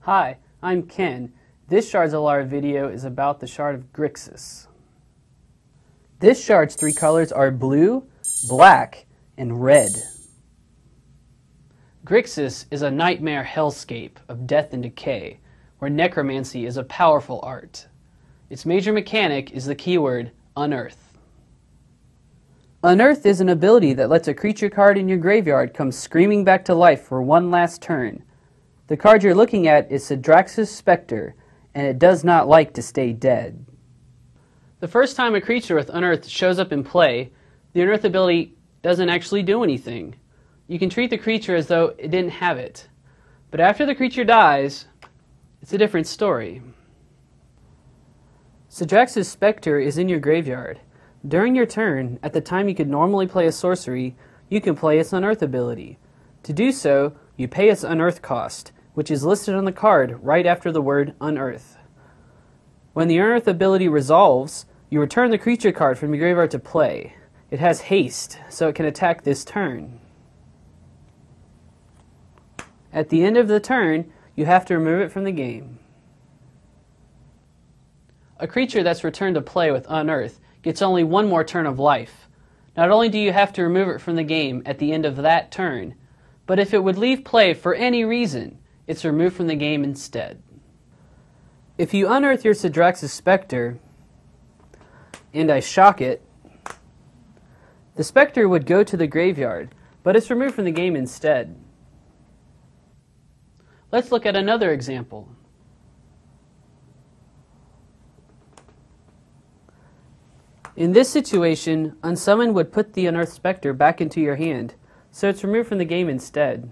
Hi, I'm Ken. This Shards of Alara video is about the shard of Grixis. This shard's three colors are blue, black, and red. Grixis is a nightmare hellscape of death and decay, where necromancy is a powerful art. Its major mechanic is the keyword unearth. Unearth is an ability that lets a creature card in your graveyard come screaming back to life for one last turn. The card you're looking at is Grixis Spectre, and it does not like to stay dead. The first time a creature with Unearth shows up in play, the Unearth ability doesn't actually do anything. You can treat the creature as though it didn't have it. But after the creature dies, it's a different story. Grixis Spectre is in your graveyard. During your turn, at the time you could normally play a sorcery, you can play its Unearth ability. To do so, you pay its Unearth cost, which is listed on the card right after the word Unearth. When the Unearth ability resolves, you return the creature card from your graveyard to play. It has haste, so it can attack this turn. At the end of the turn, you have to remove it from the game. A creature that's returned to play with Unearth gets only one more turn of life. Not only do you have to remove it from the game at the end of that turn, but if it would leave play for any reason, it's removed from the game instead. If you unearth your Grixis Spectre, and I shock it, the Spectre would go to the graveyard, but it's removed from the game instead. Let's look at another example. In this situation, Unsummon would put the Unearthed Spectre back into your hand, so it's removed from the game instead.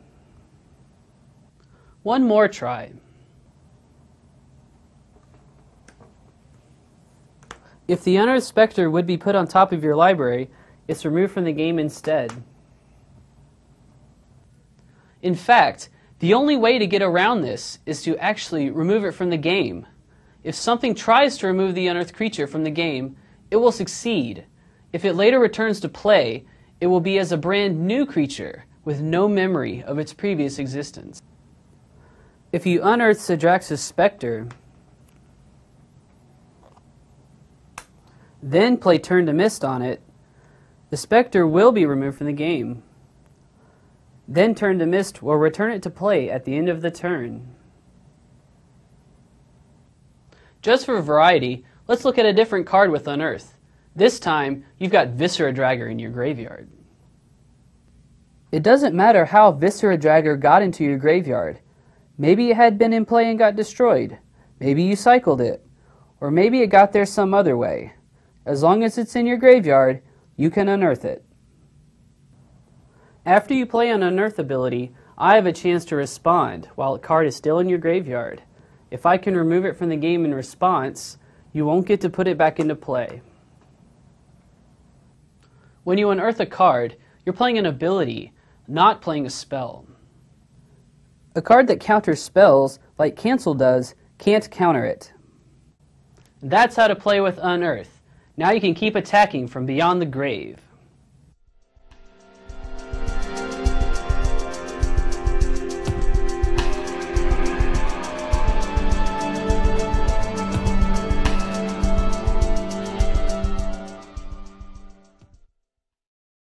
One more try. If the Unearthed Spectre would be put on top of your library, it's removed from the game instead. In fact, the only way to get around this is to actually remove it from the game. If something tries to remove the unearthed creature from the game, it will succeed. If it later returns to play, it will be as a brand new creature with no memory of its previous existence. If you unearth Grixis Spectre, then play Turn to Mist on it, the Spectre will be removed from the game. Then Turn to Mist will return it to play at the end of the turn. Just for variety, let's look at a different card with Unearth. This time, you've got Viscera Dragger in your graveyard. It doesn't matter how Viscera Dragger got into your graveyard. Maybe it had been in play and got destroyed. Maybe you cycled it. Or maybe it got there some other way. As long as it's in your graveyard, you can unearth it. After you play an Unearth ability, I have a chance to respond while a card is still in your graveyard. If I can remove it from the game in response, you won't get to put it back into play. When you unearth a card, you're playing an ability, not playing a spell. A card that counters spells, like Cancel does, can't counter it. That's how to play with Unearth. Now you can keep attacking from beyond the grave.